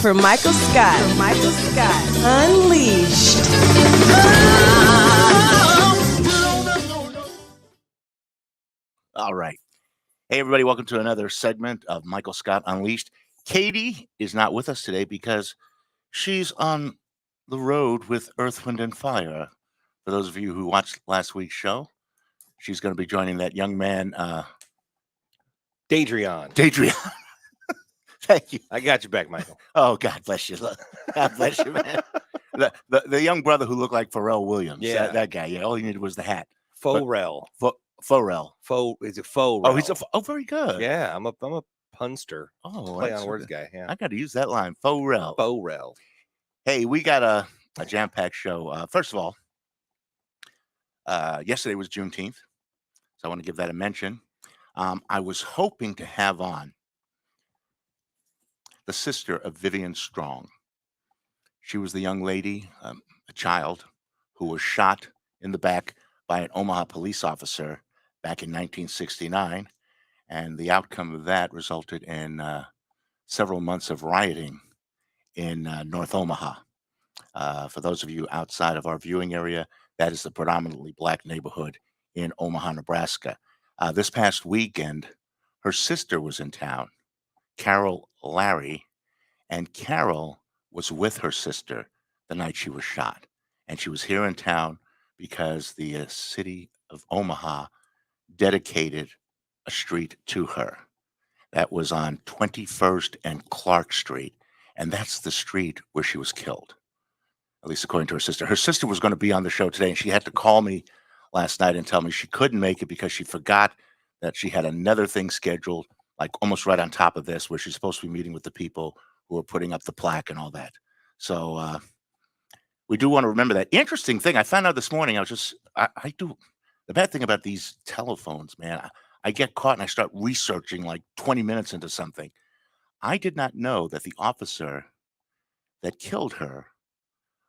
for Michael Scott. Unleashed. All right. Hey, everybody. Welcome to another segment of Michael Scott Unleashed. Katie is not with us today because she's on the road with Earth, Wind, and Fire. For those of you who watched last week's show, she's going to be joining that young man, Dadrian. Thank you. I got you back, Michael. Oh, God bless you. God bless you, man. The young brother who looked like Pharrell Williams. Yeah. That guy. Yeah. All he needed was the hat. Pharrell. Pharrell. Is it Pharrell? Oh, he's very good. Yeah, I'm a punster. Oh, Play on words guy. Yeah. I got to use that line. Pharrell. Hey, we got a jam-packed show. First of all, yesterday was Juneteenth, so I want to give that a mention. I was hoping to have on the sister of Vivian Strong. She was the young lady, a child, who was shot in the back by an Omaha police officer back in 1969, and the outcome of that resulted in several months of rioting in North Omaha. For those of you outside of our viewing area, that is the predominantly black neighborhood in Omaha, Nebraska. This past weekend, her sister was in town, Carol Larry, and Carol was with her sister the night she was shot. And she was here in town because the city of Omaha dedicated a street to her. That was on 21st and Clark Street. And that's the street where she was killed, at least according to her sister. Her sister was going to be on the show today, and she had to call me last night and tell me she couldn't make it because she forgot that she had another thing scheduled, like almost right on top of this, where she's supposed to be meeting with the people who are putting up the plaque and all that. So we do want to remember that. Interesting thing, I found out this morning, I do, the bad thing about these telephones, man, I get caught and I start researching like 20 minutes into something. I did not know that the officer that killed her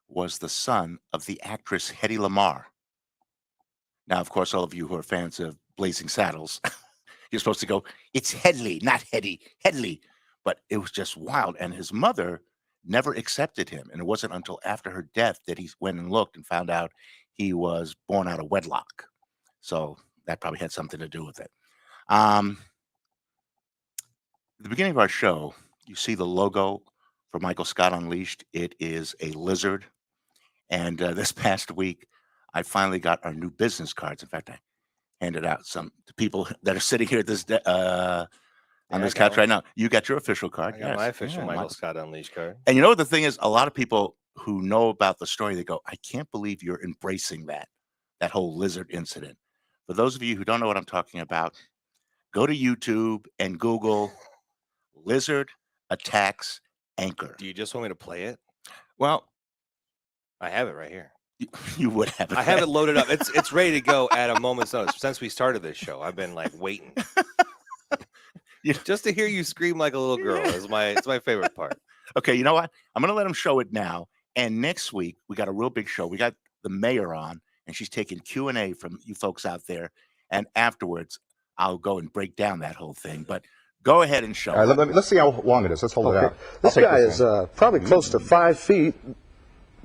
was the son of the actress Hedy Lamarr. Now, of course, all of you who are fans of Blazing Saddles, you're supposed to go, it's Headley, not Hetty, Headley. But it was just wild. And his mother never accepted him. And it wasn't until after her death that he went and looked and found out he was born out of wedlock. So that probably had something to do with it. At the beginning of our show, you see the logo for Michael Scott Unleashed. It is a lizard. And this past week, I finally got our new business cards. In fact, I handed out some to people that are sitting here at this on this couch right now. You got your official card. I got my official Michael Scott Unleashed card. And you know what the thing is? A lot of people who know about the story, they go, I can't believe you're embracing that whole lizard incident. For those of you who don't know what I'm talking about, go to YouTube and Google lizard attacks anchor. Do you just want me to play it? Well, I have it right here. You would have it. I have it loaded up. It's ready to go at a moment's notice. Since we started this show, I've been like waiting. Just to hear you scream like a little girl it's my favorite part. Okay, you know what? I'm gonna let him show it now. And next week we got a real big show. We got the mayor on, and she's taking Q&A from you folks out there. And afterwards, I'll go and break down that whole thing. But go ahead and show. All right, let's see how long it is. Let's hold it out. This guy is probably close to 5 feet.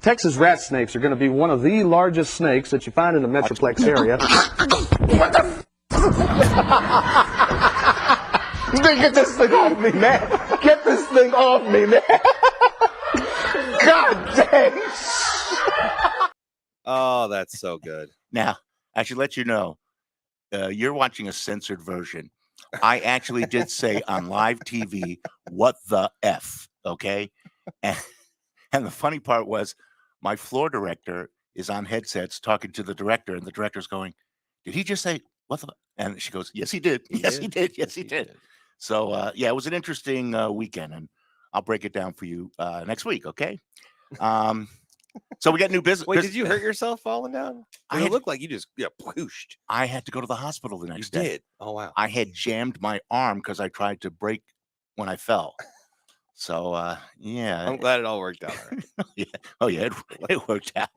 Texas rat snakes are going to be one of the largest snakes that you find in the Metroplex area. What the? Get this thing off me, man. Get this thing off me, man. God dang. Oh, that's so good. Now, I should let you know, you're watching a censored version. I actually did say on live TV, what the F, okay? And the funny part was my floor director is on headsets talking to the director, and the director's going, did he just say, what the? And she goes, yes, he did. Yes, he did. Yes, he did. So, yeah, it was an interesting weekend, and I'll break it down for you next week, okay? So we got new business. Wait, did you hurt yourself falling down? It looked like you just plooshed. I had to go to the hospital the next day. You did? Oh, wow. I had jammed my arm because I tried to brake when I fell. So, yeah. I'm glad it all worked out. Yeah. Oh, yeah, it worked out.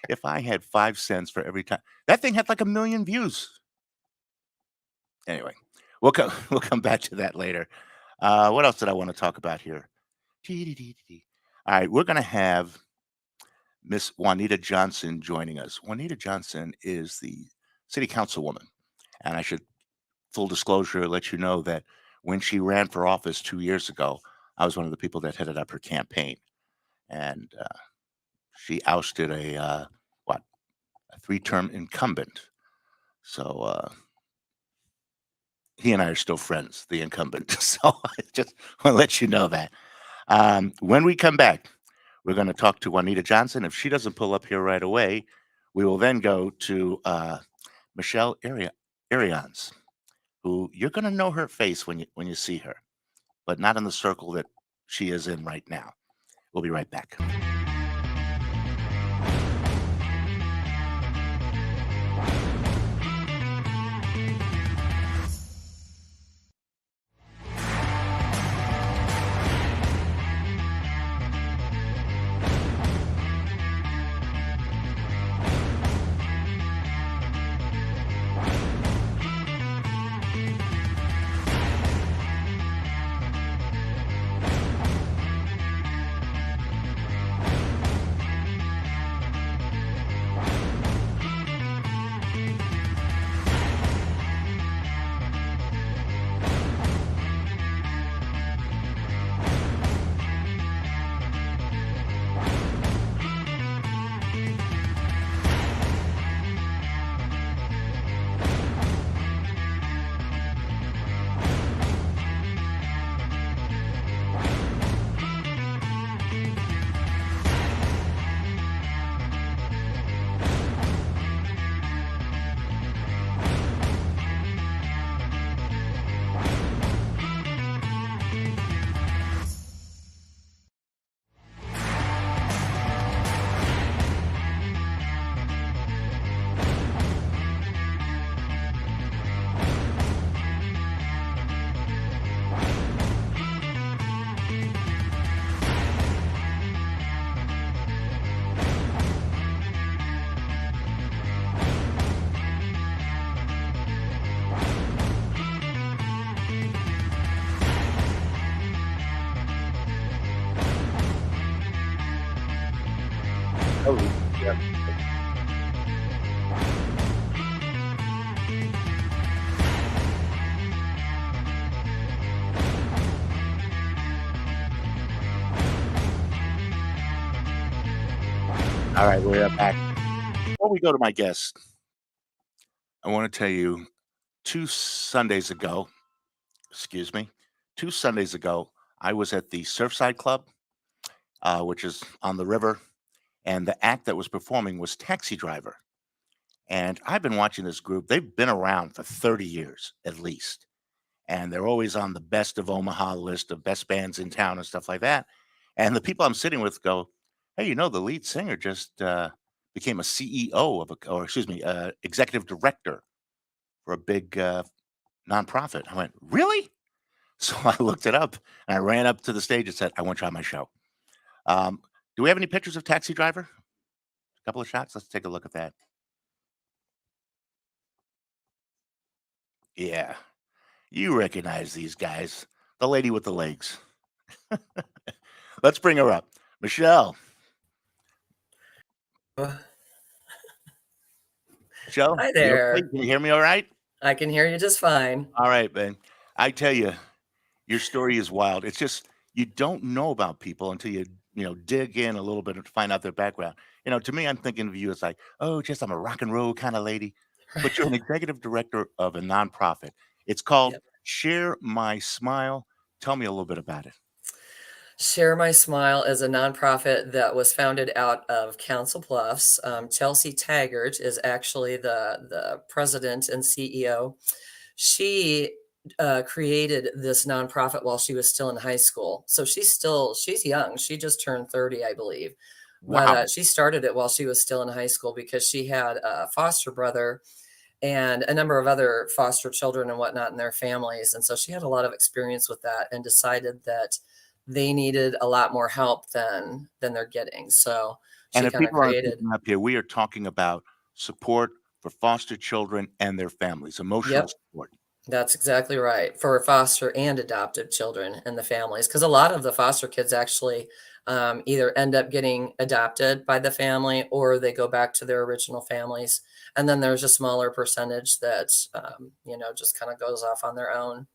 If I had 5 cents for every time. That thing had like 1 million views. Anyway, we'll come back to that later. What else did I want to talk about here? Dee-dee-dee-dee-dee. All right, we're going to have Miss Juanita Johnson joining us. Juanita Johnson is the city councilwoman. And I should, full disclosure, let you know that when she ran for office 2 years ago, I was one of the people that headed up her campaign. And she ousted a 3-term incumbent. So he and I are still friends, the incumbent. So I just want to let you know that. When we come back, we're going to talk to Juanita Johnson. If she doesn't pull up here right away, we will then go to Michelle Irions, who you're going to know her face when you see her, but not in the circle that she is in right now. We'll be right back. Oh, yeah. All right, we're back. Before we go to my guest, I want to tell you 2 Sundays ago, I was at the Surfside Club, which is on the river, and the act that was performing was Taxi Driver. And I've been watching this group. They've been around for 30 years at least. And they're always on the best of Omaha list of best bands in town and stuff like that. And the people I'm sitting with go, hey, the lead singer just became a CEO executive director for a big nonprofit. I went, really? So I looked it up and I ran up to the stage and said, I want you on my show. Do we have any pictures of Taxi Driver? A couple of shots. Let's take a look at that. Yeah, you recognize these guys. The lady with the legs. Let's bring her up. Michelle. Michelle, Hi you there. okay? Can you hear me all right? I can hear you just fine. All right, man. I tell you, your story is wild. It's just you don't know about people until you dig in a little bit and find out their background. To me, I'm thinking of you as like, oh, just I'm a rock and roll kind of lady, but you're an executive director of a nonprofit. It's called Yep. Share My Smile. Tell me a little bit about it. Share My Smile is a nonprofit that was founded out of Council Bluffs. Chelsea Taggart is actually the president and CEO. She created this nonprofit while she was still in high school. So she's young. She just turned 30, I believe. But Wow. she started it while she was still in high school because she had a foster brother and a number of other foster children and whatnot in their families. And so she had a lot of experience with that and decided that they needed a lot more help than they're getting. So And she if kind of people aren't created. picking up here, we are talking about support for foster children and their families, emotional Yep. support. That's exactly right, for foster and adoptive children and the families, because a lot of the foster kids actually either end up getting adopted by the family or they go back to their original families. And then there's a smaller percentage that, just kind of goes off on their own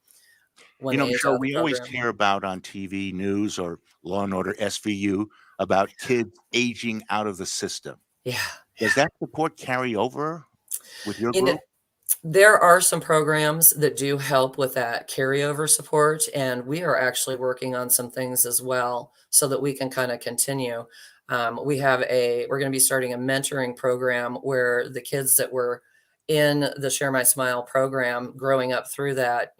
when they age out Michelle, of the we always program. hear about on TV news or Law and Order SVU about kids aging out of the system. Yeah. Does that support carry over with your You know, group? there are some programs that do help with that carryover support, and we are actually working on some things as well so that we can kind of continue. We're going to be starting a mentoring program where the kids that were in the Share My Smile program growing up through that,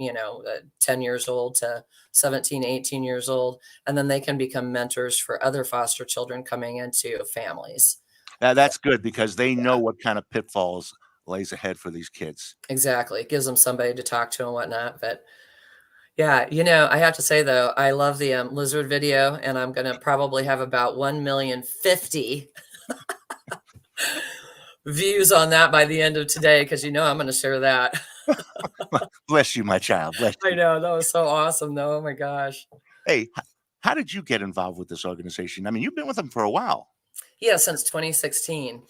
10 years old to 17, 18 years old, and then they can become mentors for other foster children coming into families. That's good because they know what kind of pitfalls lays ahead for these kids. Exactly. It gives them somebody to talk to and whatnot. But yeah, I have to say though, I love the lizard video, and I'm gonna probably have about 1,050,000 views on that by the end of today because I'm gonna share that. Bless you, my child. Bless I you. know that was so awesome though. Oh my gosh. Hey, how did you get involved with this organization? I mean, you've been with them for a while. Yeah, since 2016.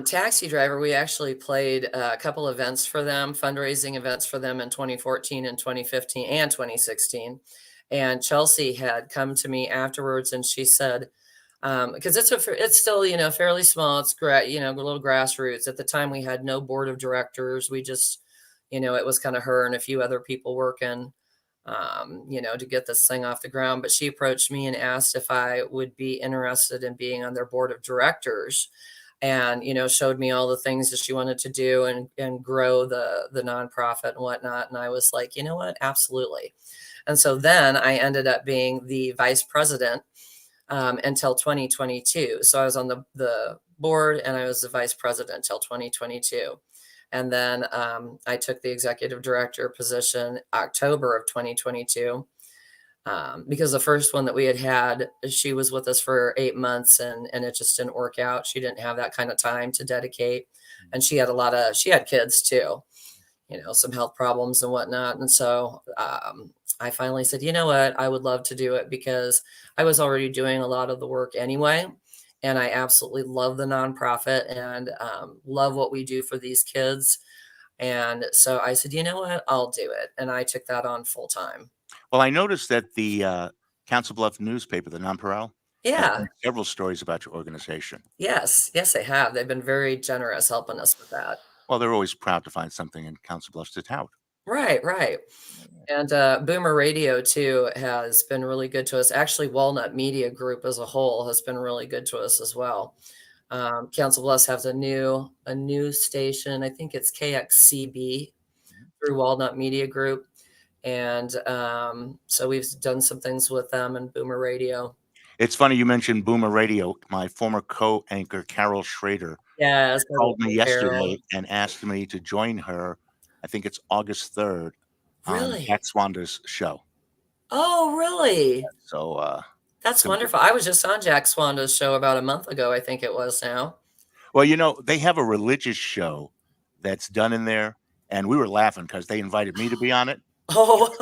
Taxi Driver, we actually played a couple events for them, fundraising events for them in 2014 and 2015 and 2016. And Chelsea had come to me afterwards and she said, because it's still, fairly small. It's a little grassroots. At the time, we had no board of directors. We just, it was kind of her and a few other people working, to get this thing off the ground. But she approached me and asked if I would be interested in being on their board of directors, and showed me all the things that she wanted to do and grow the nonprofit and whatnot. And I was like, you know what, absolutely. And so then I ended up being the vice president until 2022. So I was on the board and I was the vice president until 2022. And then I took the executive director position October of 2022 because the first one that we had, she was with us for 8 months and it just didn't work out. She didn't have that kind of time to dedicate. And she had kids too, some health problems and whatnot. And so I finally said, you know what, I would love to do it because I was already doing a lot of the work anyway. And I absolutely love the nonprofit and love what we do for these kids. And so I said, you know what, I'll do it. And I took that on full time. Well, I noticed that the Council Bluff newspaper, the Nonpareil, has Yeah. done several stories about your organization. Yes. Yes, they have. They've been very generous helping us with that. Well, they're always proud to find something in Council Bluffs to tout. Right, right. And Boomer Radio too has been really good to us. Actually, Walnut Media Group as a whole has been really good to us as well. Council Bluffs has a new station. I think it's KXCB through Walnut Media Group, and so we've done some things with them and Boomer Radio. It's funny you mentioned Boomer Radio. My former co-anchor, Carol Schrader, Yes, I called love me Carol. yesterday and asked me to join her. I think it's August 3rd on Really? Jack Swanda's show. Oh, really? So it's That's gonna be wonderful. I was just on Jack Swanda's show about a month ago, I think it was now. well, they have a religious show that's done in there, and we were laughing because they invited me to be on it. Oh,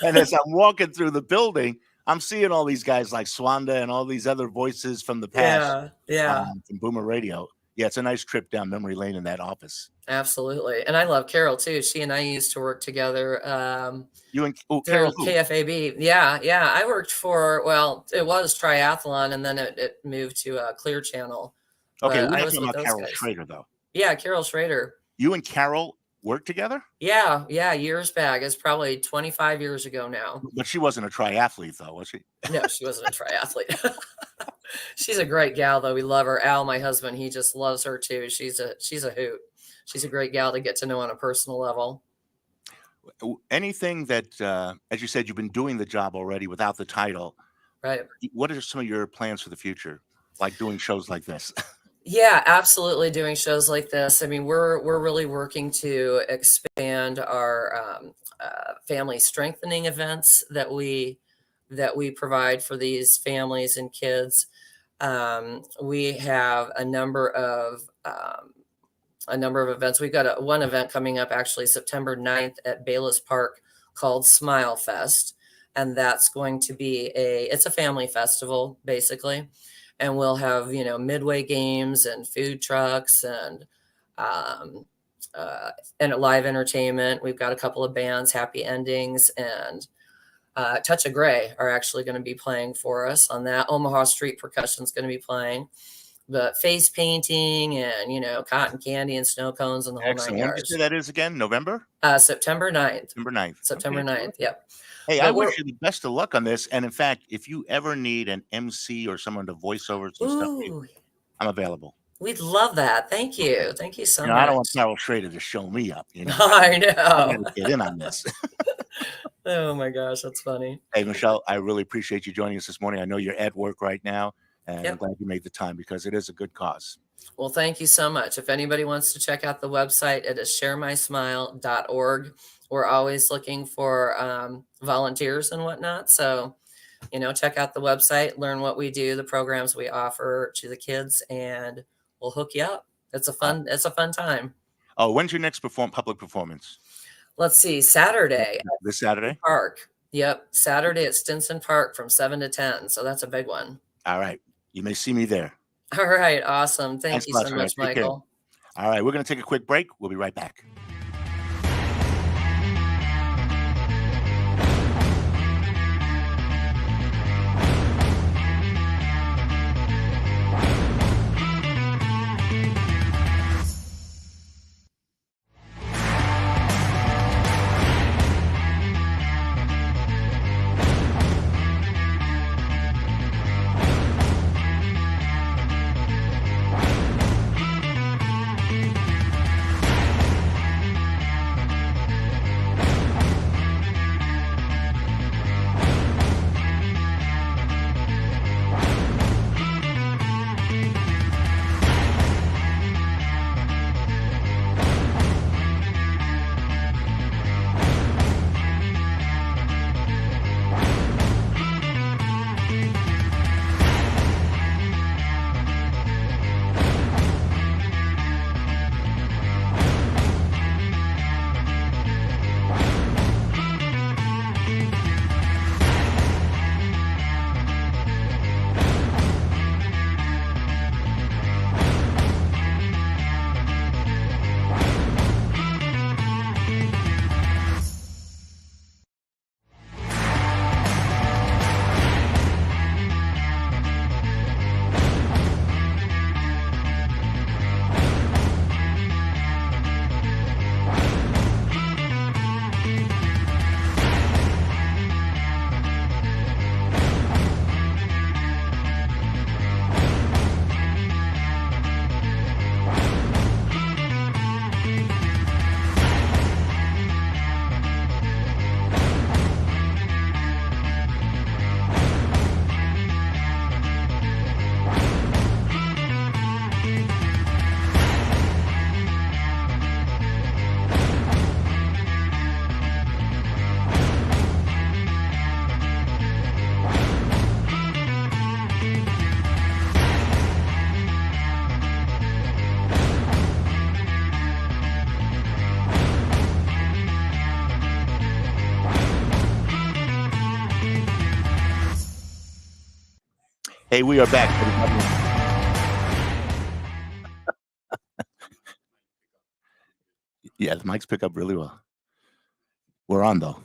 And as I'm walking through the building, I'm seeing all these guys like Swanda and all these other voices from the past yeah, yeah, from Boomer Radio. Yeah, it's a nice trip down memory lane in that office. absolutely. And I love Carol too. She and I used to work together You and through Carol who? KFAB. Yeah, yeah. I worked well, it was Triathlon and then it moved to Clear Channel. Okay, But we're I not was talking with about those Carol guys. Schrader though. Yeah, Carol Schrader. You and Carol worked together? Yeah, yeah, years back. It's probably 25 years ago now. But she wasn't a triathlete though, was she? No, she wasn't a triathlete. She's a great gal though. We love her. Al, my husband, he just loves her too. She's a hoot. She's a great gal to get to know on a personal level. Anything that, as you said, you've been doing the job already without the title. Right. What are some of your plans for the future, like doing shows like this? Yeah, absolutely. Doing shows like this. I mean, we're really working to expand our family strengthening events that we provide for these families and kids. We have a number of a number of events. We've got one event coming up actually September 9th at Bayless Park called Smile Fest. And that's going to be it's a family festival basically. And we'll have, midway games and food trucks um, and live entertainment. We've got a couple of bands, Happy Endings and Touch of Grey are actually going to be playing for us on that. Omaha Street Percussion is going to be playing. But face painting and, cotton candy and snow cones and the whole Excellent. nine When did you yards. say that is again? November? September 9th. September 9th. September Okay, 9th, terrific. yep. Hey, But I wish you the best of luck on this. And in fact, if you ever need an MC or someone to voice over some stuff, Ooh, I'm available. we'd love that. Thank you. Thank you so much. I don't want Carol Schrader to show me up. I I know. gotta get in on this. Oh my gosh, that's funny. Hey, Michelle, I really appreciate you joining us this morning. I know you're at work right now, and I'm Yep. glad you made the time because it is a good cause. Well, thank you so much. If anybody wants to check out the website, it is sharemysmile.org. We're always looking for volunteers and whatnot. So, check out the website, learn what we do, the programs we offer to the kids, and we'll hook you up. It's a fun time. Oh, when's your next public performance? Let's see, Saturday This Saturday? Park. Yep, Saturday at Stinson Park from 7 to 10. So that's a big one. All right. You may see me there. All right, awesome. Thank Thanks you a lot, so Sarah. much, Take care. Michael. All right. We're going to take a quick break. We'll be right back. Hey, we are back. Yeah, the mics pick up really well. We're on, though.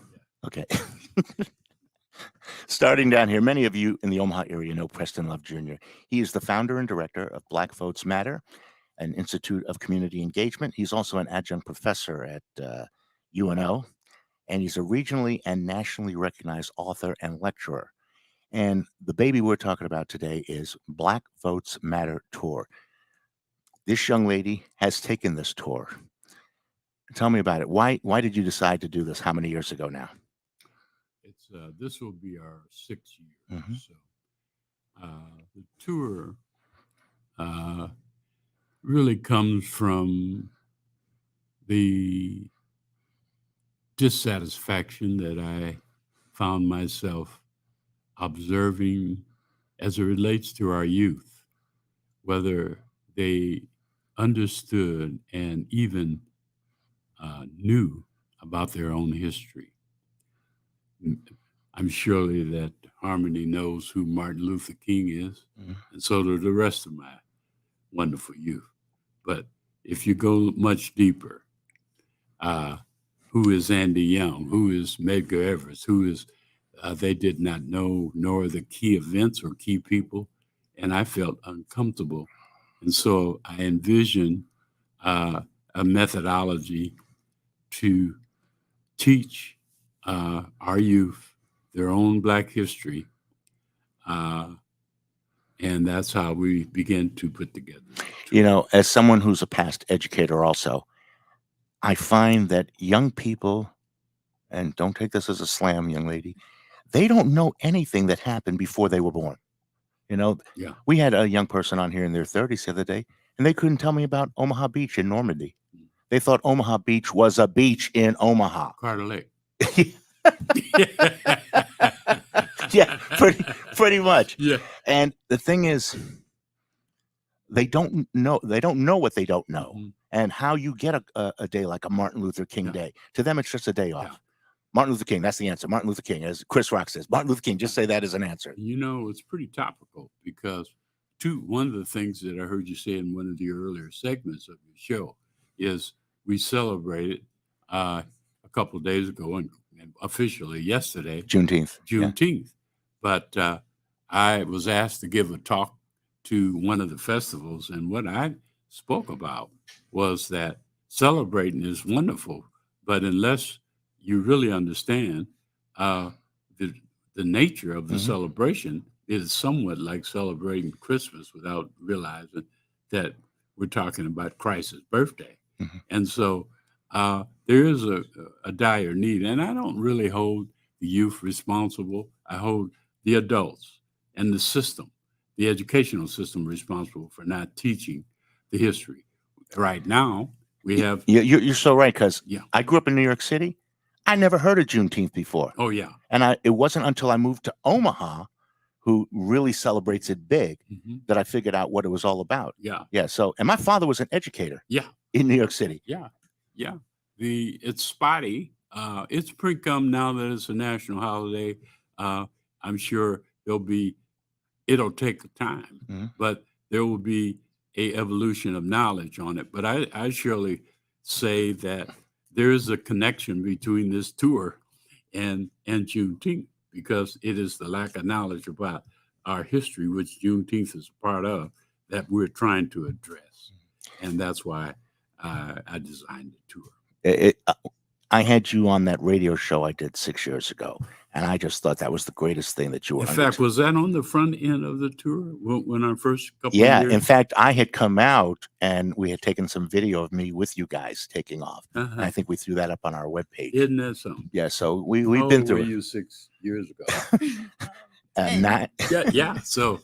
Okay. Starting down here, many of you in the Omaha area know Preston Love Jr. He is the founder and director of Black Votes Matter, an institute of community engagement. He's also an adjunct professor at UNO, and he's a regionally and nationally recognized author and lecturer. And the baby we're talking about today is Black Votes Matter Tour. This young lady has taken this tour. Tell me about it. Why did you decide to do this? How many years ago now? It's this will be our 6th year. Mhm. So the tour really comes from the dissatisfaction that I found myself observing as it relates to our youth, whether they understood and even knew about their own history. I'm surely that Harmony knows who Martin Luther King is, and so do the rest of my wonderful youth. But if you go much deeper, who is Andy Young? Who is Medgar Evers? Who is, they did not know, nor the key events or key people, and I felt uncomfortable. And so I envisioned a methodology to teach our youth their own Black history. And that's how we begin to put together. You know, as someone who's a past educator also, I find that young people, and don't take this as a slam, young lady, they don't know anything that happened before they were born. You know, Yeah. we had a young person on here in their 30s the other day, and they couldn't tell me about Omaha Beach in Normandy. They thought Omaha Beach was a beach in Omaha. Carter Lake. Yeah, pretty much. Yeah. And the thing is, they don't know what they don't know. Mhm. And how you get a day like a Martin Luther King Yeah. Day. To them, it's just a day off. Yeah. Martin Luther King, that's the answer. Martin Luther King, as Chris Rock says, Martin Luther King, just say that as an answer. You know, it's pretty topical because one of the things that I heard you say in one of the earlier segments of your show is we celebrated a couple of days ago and officially yesterday, Juneteenth. Yeah. But I was asked to give a talk to one of the festivals, and what I spoke about was that celebrating is wonderful, but unless you really understand the nature of the Mhm. celebration, it is somewhat like celebrating Christmas without realizing that we're talking about Christ's birthday. Mhm. And so there is a dire need, and I don't really hold the youth responsible. I hold the adults and the system, the educational system, responsible for not teaching the history. Right now, we have. You're so right, because Yeah. I grew up in New York City. I never heard of Juneteenth before. Oh, yeah. And it wasn't until I moved to Omaha, who really celebrates it big, Mhm. that I figured out what it was all about. Yeah. Yeah. So, and my father was an educator Yeah. in New York City. Yeah. Yeah. It's spotty. It's pre-come now that it's a national holiday. I'm sure it'll take time, Mhm. but there will be a evolution of knowledge on it. But I surely say that there is a connection between this tour and Juneteenth, because it is the lack of knowledge about our history, which Juneteenth is a part of, that we're trying to address. And that's why I designed the tour. I had you on that radio show I did 6 years ago, and I just thought that was the greatest thing that you were. In fact, was that on the front end of the tour when our first couple Yeah, of years? in fact, I had come out and we had taken some video of me with you guys taking off. And I think we threw that up on our webpage. Isn't that something? Yeah, so we've been How old through were it. you 6 years ago? Not. Yeah. So,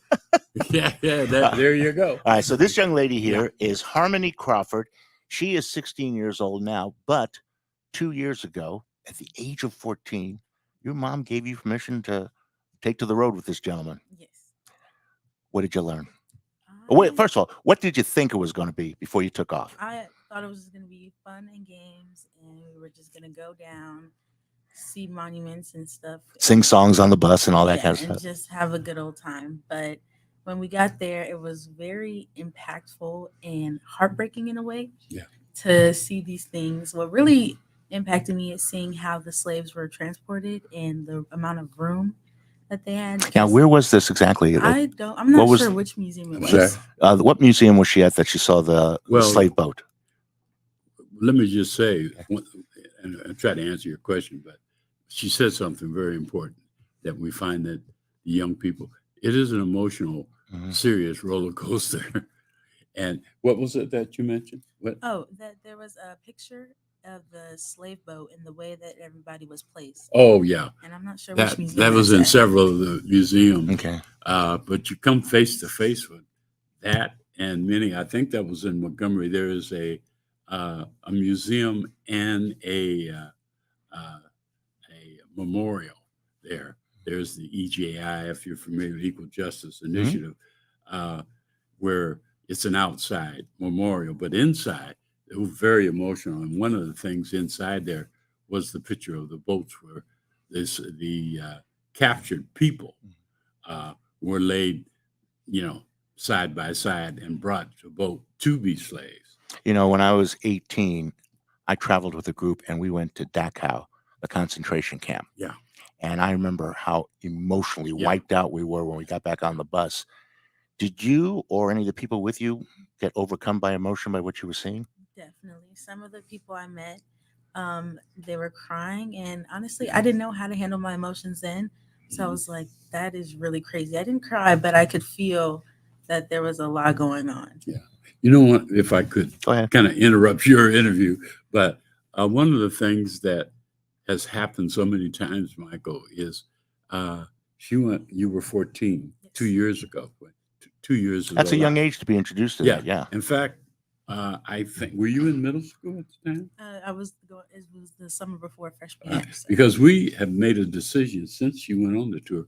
there you go. All right, so this young lady here is Harmony Crawford. She is 16 years old now, but 2 years ago, at the age of 14, your mom gave you permission to take to the road with this gentleman. Yes. What did you learn? Wait, first of all, what did you think it was going to be before you took off? I thought it was going to be fun and games, and we were just going to go down, see monuments and stuff. Sing songs on the bus and all that kind of and stuff. just have a good old time. But when we got there, it was very impactful and heartbreaking in a way. Yeah. To see these things. What really impacted me is seeing how the slaves were transported and the amount of room that they had. Now, where was this exactly? I'm not sure which museum it was. What museum was she at that she saw the slave boat? Let me just say, and I'll try to answer your question, but she said something very important, that we find that the young people, it is an emotional, serious roller coaster. And what was it that you mentioned? What? Oh, that there was a picture of the slave boat and the way that everybody was placed. Oh, yeah. And I'm not sure that which museum that was in at. several of the museums. Okay. But you come face to face with that and many. I think that was in Montgomery. There is a museum and a memorial there. There's the EJI, if you're familiar with Equal Justice Initiative, where it's an outside memorial, but inside it was very emotional. And one of the things inside there was the picture of the boats where the captured people were laid, side by side and brought to boat to be slaves. When I was 18, I traveled with a group and we went to Dachau, the concentration camp. Yeah. And I remember how emotionally Yeah. wiped out we were when we got back on the bus. Did you or any of the people with you get overcome by emotion by what you were seeing? Definitely. Some of the people I met, they were crying, and honestly, I didn't know how to handle my emotions then. So I was like, that is really crazy. I didn't cry, but I could feel that there was a lot going on. Yeah. You know what, if I could Go ahead. kind of interrupt your interview, but one of the things that has happened so many times, Michael, is you were 14 Yes. 2 years ago. 2 years ago. That's a young age to be introduced to that. Yeah. In fact, I think, were you in middle school at the time? I was going. It was the summer before freshman year. So. Because we have made a decision since you went on the tour,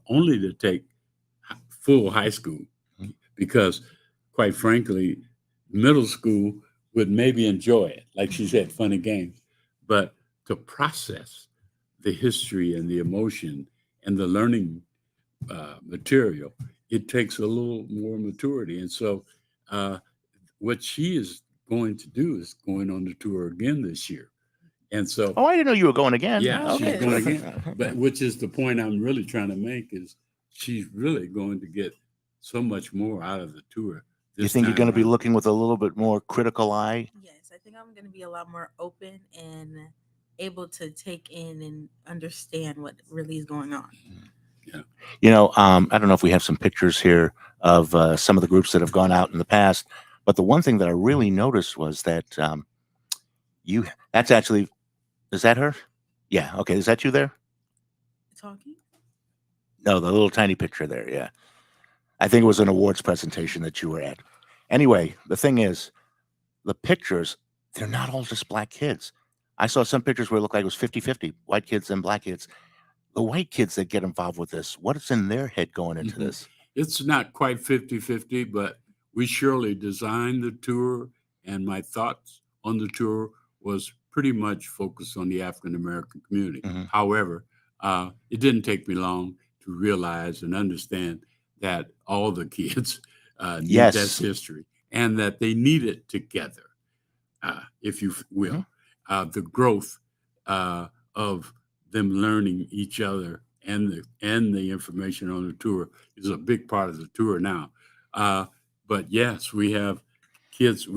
only to take full high school, because quite frankly, middle school would maybe enjoy it, like she said, fun and games, but to process the history and the emotion and the learning material, it takes a little more maturity. And so what she is going to do is going on the tour again this year. And so, I didn't know you were going again. yeah, Okay. she's going again. But which is the point I'm really trying to make, is she's really going to get so much more out of the tour. You think you're going to be looking with a little bit more critical eye? Yes, I think I'm going to be a lot more open and able to take in and understand what really is going on. Yeah. I don't know if we have some pictures here of some of the groups that have gone out in the past, but the one thing that I really noticed was that that's actually, is that her? Yeah. Okay. Is that you there? Talking? No, the little tiny picture there. Yeah. I think it was an awards presentation that you were at. Anyway, the thing is, the pictures, they're not all just black kids. I saw some pictures where it looked like it was 50-50, white kids and black kids. The white kids that get involved with this, what is in their head going into this? It's not quite 50-50, but we surely designed the tour, and my thoughts on the tour was pretty much focused on the African-American community. However, it didn't take me long to realize and understand that all the kids need Yes. that history, and that they need it together, if you will. The growth of them learning each other and the information on the tour is a big part of the tour now. But yes, we have kids.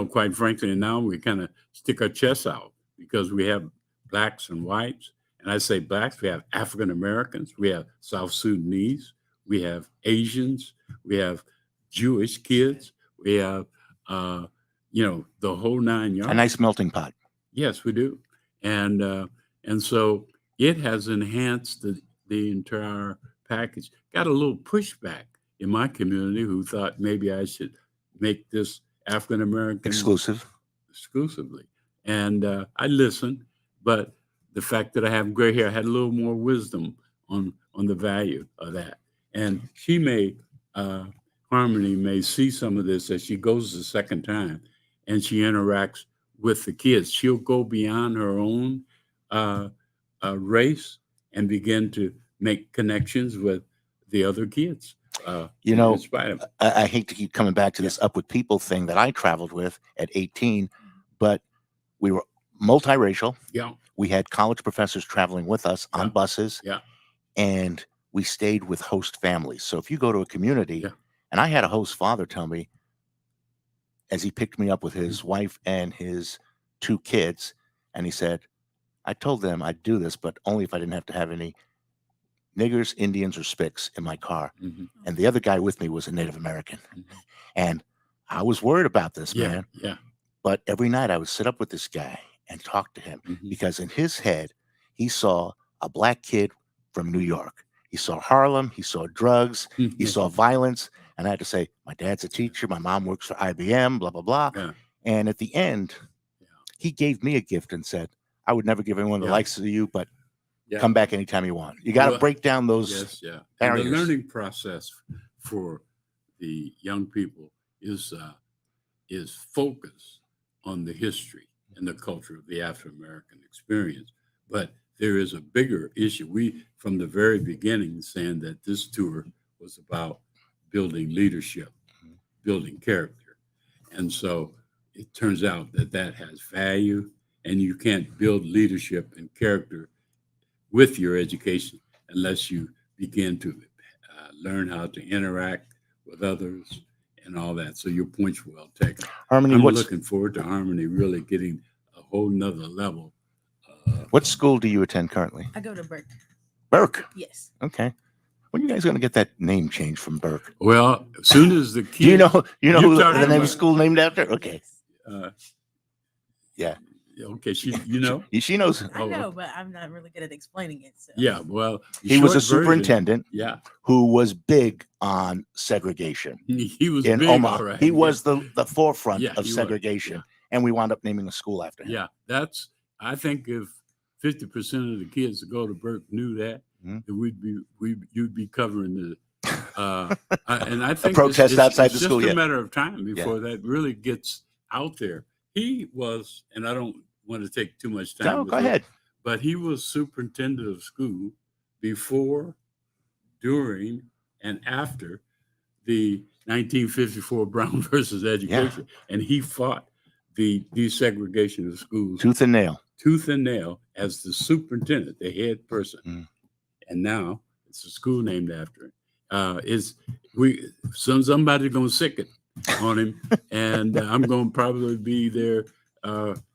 Quite frankly, now we kind of stick our chests out because we have blacks and whites. And I say blacks, we have African Americans, we have South Sudanese, we have Asians, we have Jewish kids, we have, the whole 9 yards. A nice melting pot. Yes, we do. And so it has enhanced the entire package. Got a little pushback in my community who thought maybe I should make this African American exclusively. And I listened, but the fact that I have gray hair, I had a little more wisdom on the value of that. And she Harmony may see some of this as she goes the second time and she interacts with the kids. She'll go beyond her own race and begin to make connections with the other kids. In spite of I hate to keep coming back to this Up With People thing that I traveled with at 18, but we were multiracial. Yeah. We had college professors traveling with us on buses. Yeah. And we stayed with host families. So if you go to a community, and I had a host father tell me, as he picked me up with his wife and his 2 kids, and he said, I told them I'd do this, but only if I didn't have to have any niggers, Indians, or Spics in my car. And the other guy with me was a Native American. And I was worried about this, man. Yeah. But every night I would sit up with this guy and talk to him because in his head, he saw a black kid from New York. He saw Harlem. He saw drugs. He saw violence. And I had to say, my dad's a teacher. My mom works for IBM, blah, blah, blah. Yeah. And at the end, he gave me a gift and said, I would never give anyone the likes of you, but come back anytime you want. You got to break down those barriers. And the learning process for the young people is focused on the history and the culture of the African American experience. But there is a bigger issue. We, from the very beginning, saying that this tour was about building leadership, building character. And so it turns out that that has value, and you can't build leadership and character with your education unless you begin to learn how to interact with others and all that. So your point's well taken. Harmony, I'm what's looking forward to Harmony really getting a whole nother level. what school do you attend currently? I go to Burke. Burke. Yes. Okay. When are you guys going to get that name changed from Burke? Well, as soon as the kids, Do you know You're who talking the name of about- the school named after? Okay. uh, Yeah. okay, you know, She knows. I Oh, know, but I'm not really good at explaining it. So. yeah. Well, the He was a short version- superintendent Yeah, who was big on segregation he was in big, Omaha. all right. He was the forefront Yeah, of he was, segregation, yeah. and we wound up naming a school after him. Yeah, that's. I think if 50% of the kids that go to Burke knew that, Mhm. then you'd be covering the. And I think protest outside it's the just school, a yeah. matter of time before that really gets out there. He was, and I don't want to take too much time. No, with go it, ahead. But he was superintendent of school before, during, and after the 1954 Brown versus Education, and he fought the desegregation of schools Tooth and nail. tooth and nail as the superintendent, the head person. Mm. And now it's a school named after him. Somebody's gonna sick it on him, and I'm gonna probably be there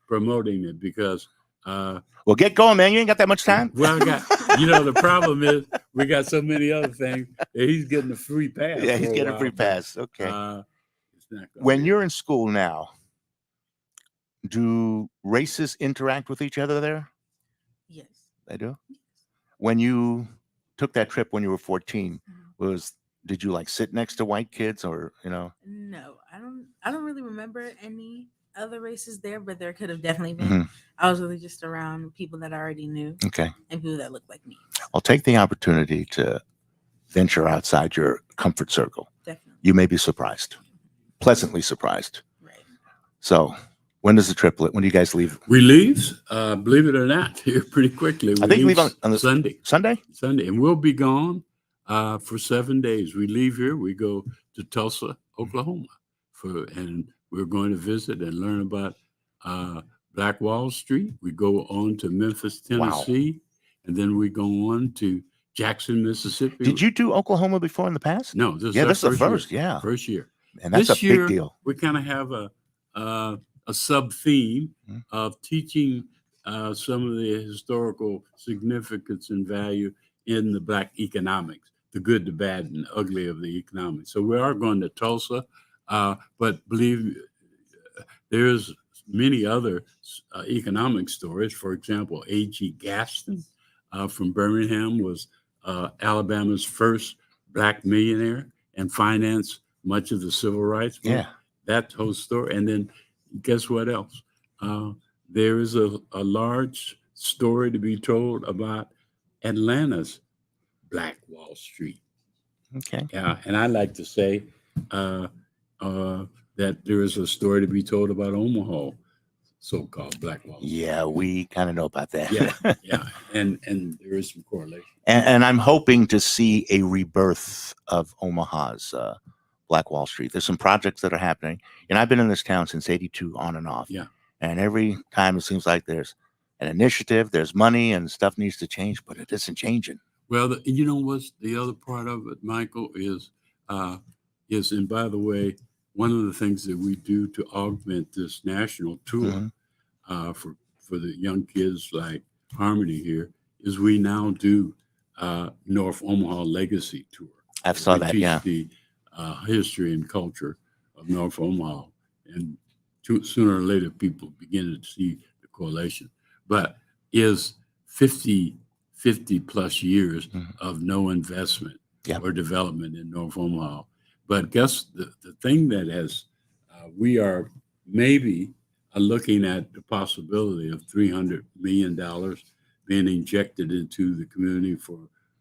promoting it because Well, get going, man. You ain't got that much time. well, the problem is we got so many other things that he's getting a free pass. Yeah, he's for a getting a while, free but, pass. Okay. it's not gonna When be- you're in school now, do races interact with each other there? Yes. They do. When you took that trip when you were 14, did you like sit next to white kids or No, I don't really remember any other races there, but there could have definitely been. Mhm. I was really just around people that I already knew Okay. and people that looked like me. I'll take the opportunity to venture outside your comfort circle. Definitely. You may be surprised, pleasantly surprised. Right. So when does the trip, when do you guys leave? we leave, believe it or not, here pretty quickly. I think we leave on the Sunday. Sunday? And we'll be gone for 7 days. We leave here, we go to Tulsa, Oklahoma, and we're going to visit and learn about Black Wall Street. We go on to Memphis, Tennessee, and then we go on to Jackson, Mississippi. Did you do Oklahoma before in the past? No, this is Yeah, our this is the year. first. Yeah. First year. And that's This a year, big deal. We kind of have a sub theme Mhm. of teaching some of the historical significance and value in the Black economics, the good, the bad, and ugly of the economics. So we are going to Tulsa, but believe there's many other economic stories. For example, A.G. Gaston from Birmingham was Alabama's first Black millionaire and financed much of the civil rights movement. Yeah. That whole story. And then guess what else? There is a large story to be told about Atlanta's Black Wall Street. Okay. Yeah, and I like to say that there is a story to be told about Omaha, so-called Black Wall Street. Yeah, we kind of know about that. Yeah, and there is some correlation. And I'm hoping to see a rebirth of Omaha's Black Wall Street. There's some projects that are happening. And I've been in this town since 82 on and off. Yeah. And every time it seems like there's an initiative, there's money and stuff needs to change, but it isn't changing. Well, you know what's the other part of it, Michael, is, and by the way, one of the things that we do to augment this national tour for the young kids like Harmony here is we now do North Omaha Legacy Tour. I saw We that, teach yeah. the history and culture of North Omaha, and sooner or later people begin to see the correlation. But is 50 plus years of no investment or development in North Omaha. But guess the thing that has, we are maybe looking at the possibility of $300 million being injected into the community for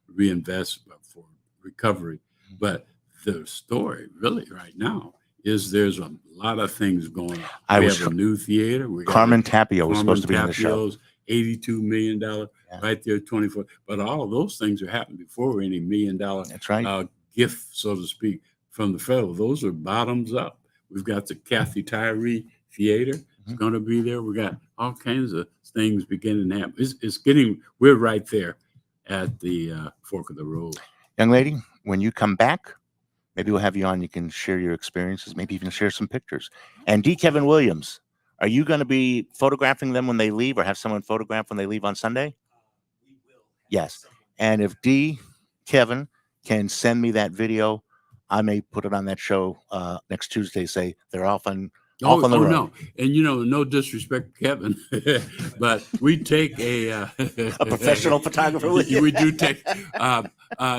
reinvestment, for recovery. But the story really right now is there's a lot of things going on. I We was have a new theater. We got Carmen Tapio was Carmen supposed to be in the show. Tapio's $82 million, right there, 24. But all of those things are happening before any $1 million That's right. gift, so to speak, from the federal. Those are bottoms up. We've got the Kathy Tyree Theater. It's going to be there. We got all kinds of things beginning to happen. It's getting, we're right there at the fork of the road. Young lady, when you come back, maybe we'll have you on. You can share your experiences, maybe even share some pictures. And D. Kevin Williams, are you going to be photographing them when they leave, or have someone photograph when they leave on Sunday? We will. Yes. And if D. Kevin can send me that video, I may put it on that show next Tuesday. Say they're off on the road. No, and no disrespect, Kevin, but we take a professional photographer with you. We do take.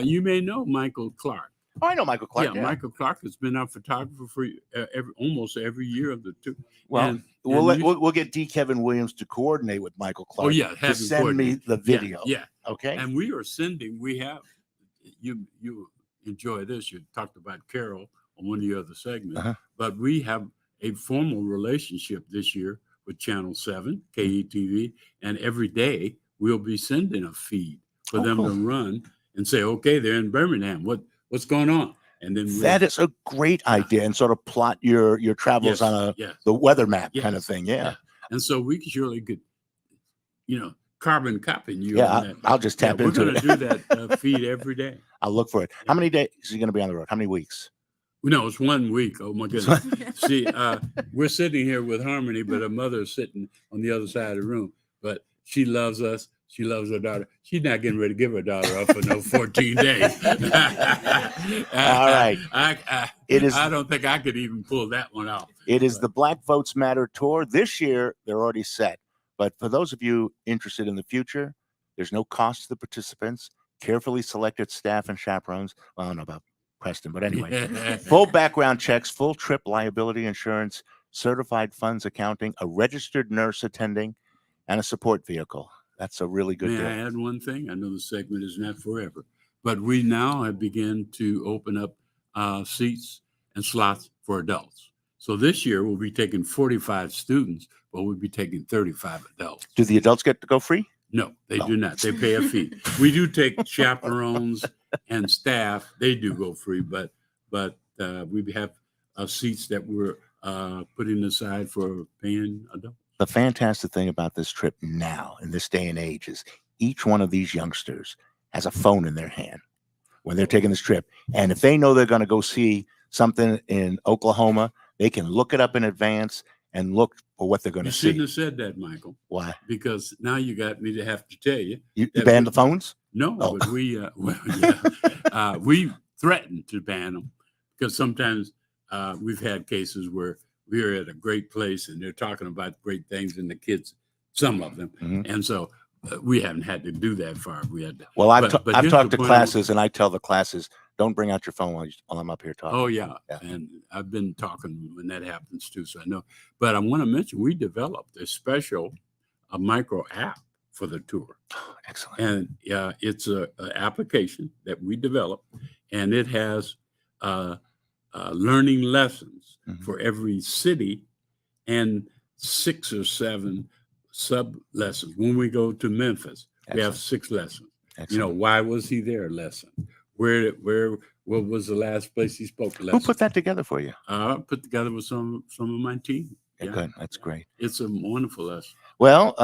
You may know Michael Clark. Oh, I know Michael Clark. Yeah, Michael Clark has been our photographer for almost every year of the tour. Well, we'll get D. Kevin Williams to coordinate with Michael Clark. Oh yeah, to send me the video. Yeah. Okay. And we are sending. We have you enjoy this. You talked about Carol on one of the other segments, but we have a formal relationship this year with Channel 7, KETV, and every day we'll be sending a feed for them to run and say, okay, they're in Birmingham. What's going on? And then that is a great idea, and sort of plot your travels on the weather map kind of thing. Yeah. And so we surely could, carbon copying you. Yeah, on that. I'll just tap into it. We're going to do that feed every day. I'll look for it. How many days is he going to be on the road? How many weeks? No, it's 1 week. Oh my goodness. See, we're sitting here with Harmony, but her mother is sitting on the other side of the room. But she loves us. She loves her daughter. She's not getting ready to give her daughter up for no 14 days. All right. I don't think I could even pull that one off. It is the Black Votes Matter tour. This year, they're already set. But for those of you interested in the future, there's no cost to the participants. Carefully selected staff and chaperones. Well, I don't know about Preston, but anyway, full background checks, full trip liability insurance, certified funds accounting, a registered nurse attending, and a support vehicle. That's a really good deal. May I add one thing? I know the segment is not forever, but we now have begun to open up seats and slots for adults. So this year we'll be taking 45 students, but we'll be taking 35 adults. Do the adults get to go free? No, they do not. They pay a fee. We do take chaperones and staff. They do go free, but we have seats that we're putting aside for paying adults. The fantastic thing about this trip now in this day and age is each one of these youngsters has a phone in their hand when they're taking this trip. And if they know they're going to go see something in Oklahoma, they can look it up in advance and look for what they're going to see. You shouldn't have said that, Michael. Why? Because now you got me to have to tell you. You banned the phones? No, but we we threatened to ban them because sometimes we've had cases where we're at a great place and they're talking about great things and the kids, some of them. And so we haven't had to do that far. We had to. Well, I've talked to classes and I tell the classes, don't bring out your phone while I'm up here talking. Oh, yeah. And I've been talking when that happens too. So I know. But I want to mention we developed a micro app for the tour. Oh, excellent. And it's an application that we developed, and it has learning lessons for every city and 6 or 7 sub lessons. When we go to Memphis, we have 6 lessons. Excellent. Why was he there? Lesson. What was the last place he spoke? Lesson. Who put that together for you? Put together with some of my team. Yeah, good. That's great. It's a wonderful lesson. Well,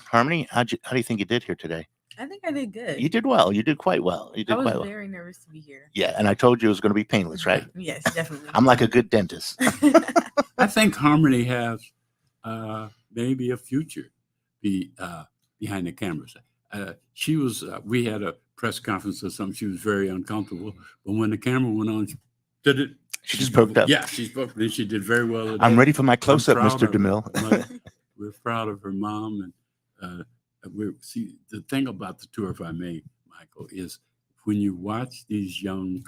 Harmony, how do you think you did here today? I think I did good. You did well. You did quite well. I was very nervous to be here. Yeah, and I told you it was going to be painless, right? Yes, definitely. I'm like a good dentist. I think Harmony has maybe a future behind the cameras. She was. We had a press conference or something. She was very uncomfortable, but when the camera went on, she did it. She just perked up. Yeah, she spoke. And she did very well. Today. I'm ready for my close-up, Mr. DeMille. We're proud of her mom, and see the thing about the tour, if I may, Michael, is when you watch these young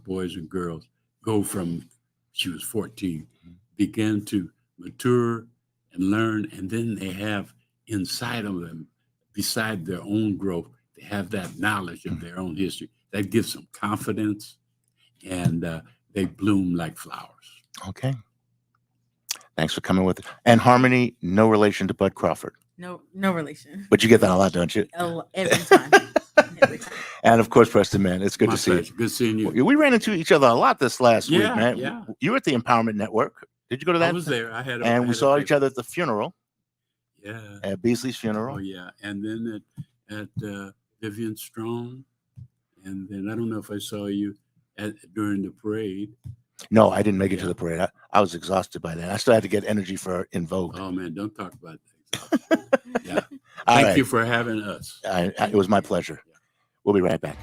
boys and girls go from she was 14, begin to mature and learn, and then they have inside of them, beside their own growth, they have that knowledge of their own history that gives them confidence and they bloom like flowers. Okay. Thanks for coming with it. And Harmony, no relation to Bud Crawford. No relation. But you get that a lot, don't you? Every time. Every time. And of course, Preston, man, it's good My to see pleasure. you. Good seeing you. We ran into each other a lot this last week, Yeah, man. yeah. You were at the Empowerment Network. Did you go to that? I was there. I had a, And I we had a saw each paper. other at the funeral, Yeah. at Beasley's funeral. Oh yeah. And then at Vivian Strong, and then I don't know if I saw you during the parade. No, I didn't make it to Yeah. the parade. I was exhausted by then. I still had to get energy for In Vogue. Oh man, don't talk about that. Yeah. All Thank right. you for having us. It was my pleasure. Yeah. We'll be right back.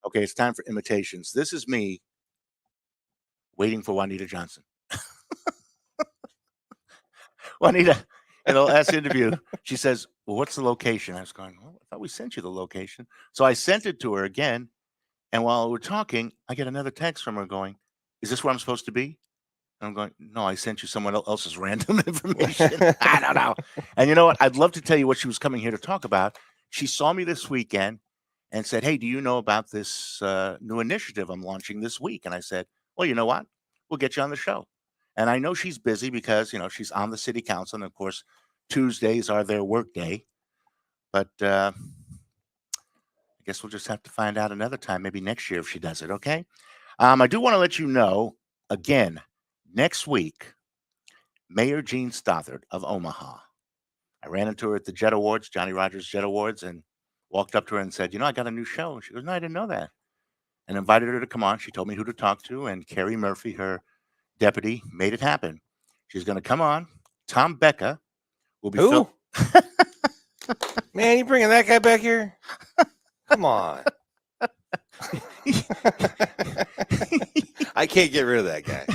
Okay, it's time for imitations. This is me waiting for Juanita Johnson. Juanita, in the last interview, she says, well, what's the location? I was going, well, I thought we sent you the location. So I sent it to her again. And while we're talking, I get another text from her going, is this where I'm supposed to be? And I'm going, no, I sent you someone else's random information. I don't know. And you know what? I'd love to tell you what she was coming here to talk about. She saw me this weekend and said, hey, do you know about this new initiative I'm launching this week? And I said, well, you know what? We'll get you on the show. And I know she's busy because, you know, she's on the city council. And of course, Tuesdays are their work day. But I guess we'll just have to find out another time, maybe next year if she does it. Okay. I do want to let you know again, next week, Mayor Jean Stothard of Omaha. I ran into her at the Jet Awards, Johnny Rogers Jet Awards, and walked up to her and said, you know, I got a new show. And she goes, no, I didn't know that. And invited her to come on. She told me who to talk to. And Carrie Murphy, her deputy, made it happen. She's going to come on. Tom Becca will be Who? Man, you bringing that guy back here? Come on. I can't get rid of that guy.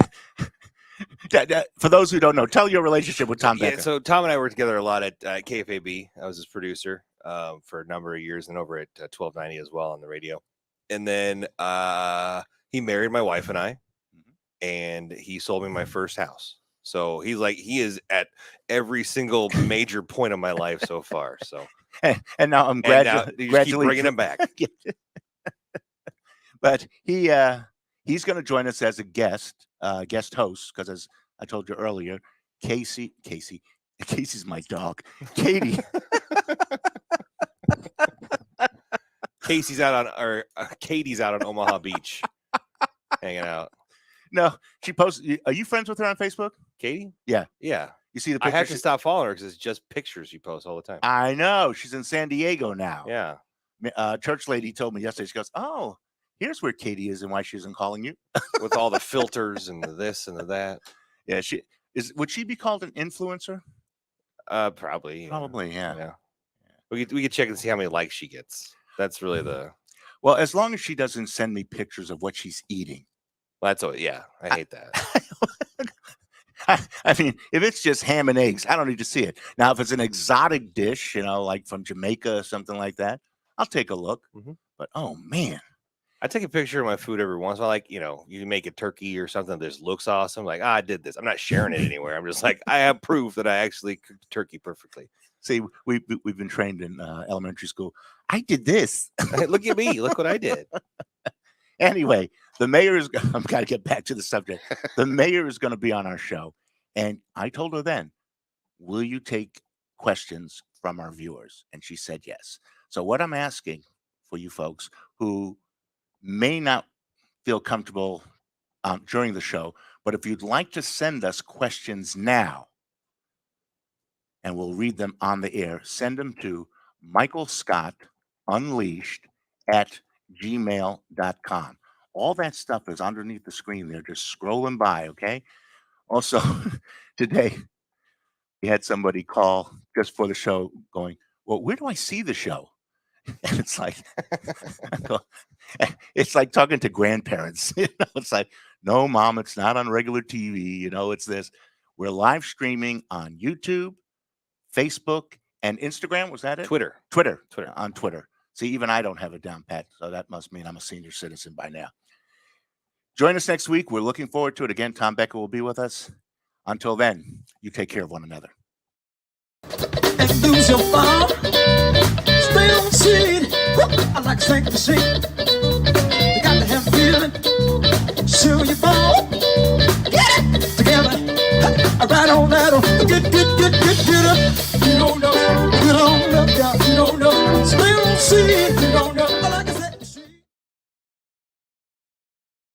For those who don't know, tell your relationship with Tom Yeah, Becker. so Tom and I worked together a lot at KFAB. I was his producer for a number of years, and over at 1290 as well on the radio. And then he married my wife and I, and he sold me my first house. So he is at every single major point of my life so far. So and now I'm you just keep gradually bringing him back. But he's going to join us as a guest host, because as I told you earlier, Casey's my dog. Katie. Katie's out on Omaha Beach hanging out. No, she posted. Are you friends with her on Facebook? Katie? Yeah. Yeah. You see the I picture? have to stop following her because it's just pictures she posts all the time. I know. She's in San Diego now. Yeah. Church lady told me yesterday, she goes, "Oh, here's where Katie is and why she isn't calling you." With all the filters and the this and the that. Yeah, would she be called an influencer? Probably. Probably, yeah. We could check and see how many likes she gets. That's really the well, as long as she doesn't send me pictures of what she's eating. That's all. Yeah, I hate that. I mean, if it's just ham and eggs, I don't need to see it. Now, if it's an exotic dish, like from Jamaica or something like that, I'll take a look. But oh man, I take a picture of my food every once in a while. Like, you make a turkey or something that just looks awesome. Like, I did this. I'm not sharing it anywhere. I'm just like, I have proof that I actually cooked turkey perfectly. See, we've been trained in elementary school. I did this. Look at me. Look what I did. Anyway, the mayor is. I'm got to get back to the subject. The mayor is going to be on our show, and I told her then, "Will you take questions from our viewers?" And she said yes. So what I'm asking for you folks who may not feel comfortable during the show, but if you'd like to send us questions now, and we'll read them on the air, send them to michaelscottunleashed@gmail.com. All that stuff is underneath the screen there, just scrolling by, okay? Also, today, we had somebody call just for the show going, "Well, where do I see the show?" And it's like, it's like talking to grandparents. It's like, "No, Mom, it's not on regular TV. It's this." We're live streaming on YouTube, Facebook, and Instagram. Was that it? Twitter. On Twitter. See, even I don't have it down pat, so that must mean I'm a senior citizen by now. Join us next week. We're looking forward to it. Again, Tom Becker will be with us. Until then, you take care of one another. And lose your farm. Stay on seed. I like to sink the sheep. You got to have feeling. Show your ball. Get it together. Right on that. Get up. You don't know. Get on up, y'all. You don't know. Stay on seed.